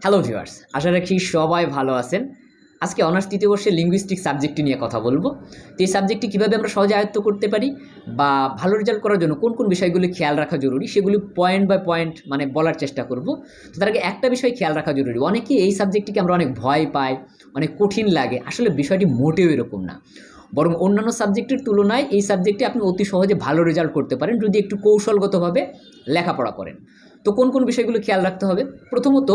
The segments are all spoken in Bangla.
হ্যালো ভিউয়ার্স, আশা রাখি সবাই ভালো আছেন। আজকে অনার্স তৃতীয় বর্ষের লিঙ্গুইস্টিক্স সাবজেক্টটি নিয়ে কথা বলবো। তো এই সাবজেক্টটি কীভাবে আমরা সহজে আয়ত্ত করতে পারি বা ভালো রেজাল্ট করার জন্য কোন কোন বিষয়গুলি খেয়াল রাখা জরুরি সেগুলি পয়েন্ট বাই পয়েন্ট বলার চেষ্টা করব। তো তার আগে একটা বিষয় খেয়াল রাখা জরুরি, অনেকেই এই সাবজেক্টটিকে আমরা অনেক ভয় পাই, অনেক কঠিন লাগে। আসলে বিষয়টি মোটেও এরকম না, বরং অন্যান্য সাবজেক্টের তুলনায় এই সাবজেক্টে আপনি অতি সহজে ভালো রেজাল্ট করতে পারেন যদি একটু কৌশলগতভাবে লেখাপড়া করেন। তো কোন কোন বিষয়গুলো খেয়াল রাখতে হবে? প্রথমত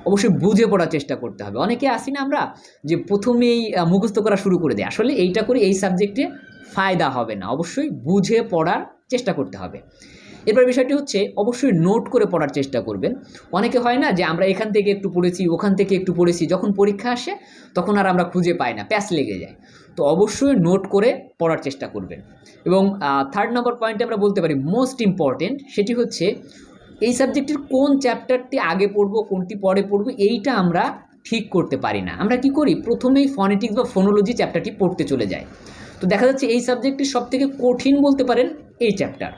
অবশ্যই বুঝে পড়ার চেষ্টা করতে হবে। অনেকে আসি না আমরা যে প্রথমেই মুখস্থ করা শুরু করে দেয়, আসলে এইটা করে এই সাবজেক্টে ফায়দা হবে না। অবশ্যই বুঝে পড়ার চেষ্টা করতে হবে। এরপর বিষয়টি হচ্ছে অবশ্যই নোট করে পড়ার চেষ্টা করবেন। অনেকে হয় না যে আমরা এখান থেকে একটু পড়েছি, ওখান থেকে একটু পড়েছি, যখন পরীক্ষা আসে তখন আর আমরা খুঁজে পাই না, প্যাচ লেগে যায়। তো অবশ্যই নোট করে পড়ার চেষ্টা করবেন। এবং থার্ড নম্বর পয়েন্টে আমরা বলতে পারি মোস্ট ইম্পর্টেন্ট, সেটি হচ্ছে এই সাবজেক্টের কোন চ্যাপ্টারটি আগে পড়ব, কোনটি পরে পড়ব, এইটা আমরা ঠিক করতে পারি না। আমরা কি করি, প্রথমেই ফনেটিক্স বা ফোনোলজি চ্যাপ্টারটি পড়তে চলে যাই। তো দেখা যাচ্ছে এই সাবজেক্টটির সবথেকে কঠিন বলতে পারেন এই চ্যাপ্টার।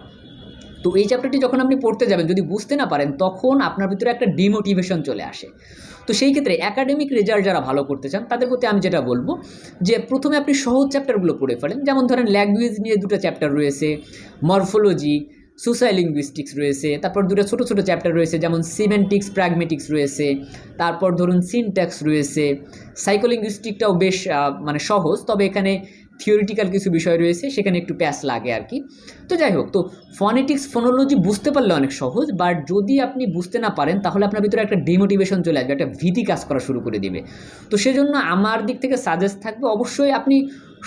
তো এই চ্যাপ্টারটি যখন আপনি পড়তে যাবেন, যদি বুঝতে না পারেন, তখন আপনার ভিতরে একটা ডিমোটিভেশন চলে আসে। তো সেই ক্ষেত্রে একাডেমিক রেজাল্ট যারা ভালো করতে চান তাদের প্রতি আমি যেটা বলবো যে প্রথমে আপনি সহজ চ্যাপ্টারগুলো পড়ে ফেলেন। যেমন ধরেন ল্যাঙ্গুয়েজ নিয়ে দুটো চ্যাপ্টার রয়েছে, মরফোলজি, সোশ্যাল লিঙ্গুইস্টিক্স রয়েছে। তারপর দুটো ছোটো ছোটো চ্যাপ্টার রয়েছে যেমন সিমেন্টিক্স, প্র্যাগমেটিক্স রয়েছে। তারপর ধরুন সিনট্যাক্স রয়েছে। সাইকোলিঙ্গুইস্টিকটাও বেশ সহজ, তবে এখানে থিওরিটিক্যাল কিছু বিষয় রয়েছে, সেখানে একটু প্যাচ লাগে আর কি। তো যাই হোক, তো ফনেটিক্স ফোনোলজি বুঝতে পারলে অনেক সহজ, বাট যদি আপনি বুঝতে না পারেন তাহলে আপনার ভিতরে একটা ডিমোটিভেশন চলে আসবে, একটা ভীতি কাজ করা শুরু করে দিবে। তো সেজন্য আমার দিক থেকে সাজেস্ট থাকবে অবশ্যই আপনি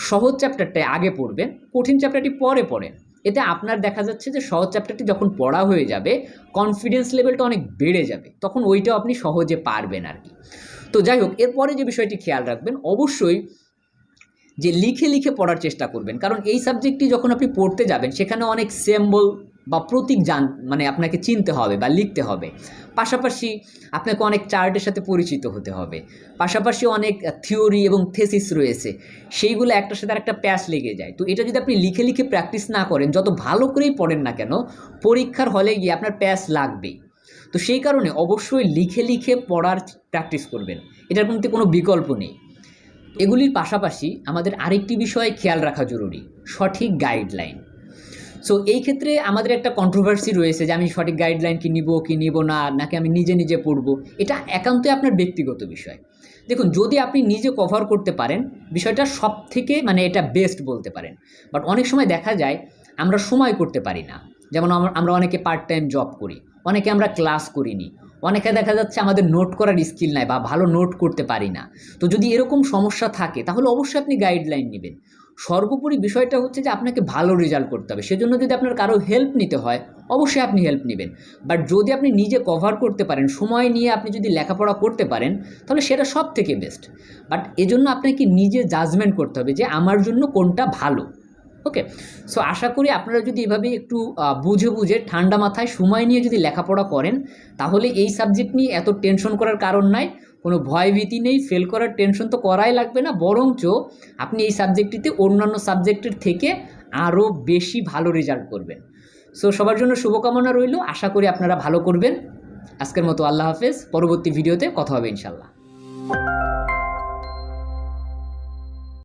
সহজ চ্যাপ্টারটাই আগে পড়বেন, কঠিন চ্যাপ্টারটি পরে পড়েন। এতে আপনার দেখা যাচ্ছে যে সহজ চ্যাপ্টারটি যখন পড়া হয়ে যাবে, কনফিডেন্স লেভেলটা অনেক বেড়ে যাবে, তখন ওইটাও আপনি সহজে পারবেন আর কি। তো যাই হোক, এরপরে যে বিষয়টি খেয়াল রাখবেন অবশ্যই যে লিখে লিখে পড়ার চেষ্টা করবেন। কারণ এই সাবজেক্টটি যখন আপনি পড়তে যাবেন সেখানে অনেক সিম্বল বা প্রতীক আপনাকে চিনতে হবে বা লিখতে হবে। পাশাপাশি আপনাকে অনেক চার্টের সাথে পরিচিত হতে হবে। পাশাপাশি অনেক থিওরি এবং থেসিস রয়েছে, সেইগুলো একটার সাথে আরেকটা প্যাচ লেগে যায়। তো এটা যদি আপনি লিখে লিখে প্র্যাকটিস না করেন, যত ভালো করেই পড়েন না কেন, পরীক্ষার হলে গিয়ে আপনার প্যাচ লাগবেই। তো সেই কারণে অবশ্যই লিখে লিখে পড়ার প্র্যাকটিস করবেন, এটার মধ্যে কোনো বিকল্প নেই। এগুলির পাশাপাশি আমাদের আরেকটি বিষয় খেয়াল রাখা জরুরি, সঠিক গাইডলাইন। সো এই ক্ষেত্রে আমাদের একটা কন্ট্রোভার্সি রয়েছে যে আমি সঠিক গাইডলাইন কি নিব না, নাকি আমি নিজে নিজে পড়ব। এটা একান্তই আপনার ব্যক্তিগত বিষয়। দেখুন, যদি আপনি নিজে কভার করতে পারেন বিষয়টা সব থেকে এটা বেস্ট বলতে পারেন। বাট অনেক সময় দেখা যায় আমরা সময় করতে পারি না। যেমন আমরা অনেকে পার্ট টাইম জব করি, অনেকে আমরা ক্লাস করিনি, অনেকে দেখা যাচ্ছে আমাদের নোট করার স্কিল নাই বা ভালো নোট করতে পারি না। তো যদি এরকম সমস্যা থাকে তাহলে অবশ্যই আপনি গাইডলাইন নেবেন। সর্বোপরি বিষয়টা হচ্ছে যে আপনাকে ভালো রেজাল্ট করতে হবে, সেজন্য যদি আপনার কারো হেল্প নিতে হয় অবশ্যই আপনি হেল্প নেবেন। বাট যদি আপনি নিজে কভার করতে পারেন, সময় নিয়ে আপনি যদি লেখাপড়া করতে পারেন, তাহলে সেটা সব থেকে বেস্ট। বাট এজন্য আপনাকে নিজে জাজমেন্ট করতে হবে যে আমার জন্য কোনটা ভালো। ওকে, সো আশা করি আপনারা যদি এভাবে একটু বুঝে ঠান্ডা মাথায় সময় নিয়ে যদি লেখাপড়া করেন, তাহলে এই সাবজেক্ট নিয়ে এত টেনশন করার কারণ নাই, কোনো ভয়ভীতি নেই, ফেল করার টেনশন তো করাই লাগবে না। বরঞ্চ আপনি এই সাবজেক্টটিতে অন্যান্য সাবজেক্টের থেকে আরও বেশি ভালো রেজাল্ট করবেন। সো সবার জন্য শুভকামনা রইল, আশা করি আপনারা ভালো করবেন। আজকের মতো আল্লাহ হাফেজ, পরবর্তী ভিডিওতে কথা হবে ইনশাল্লাহ।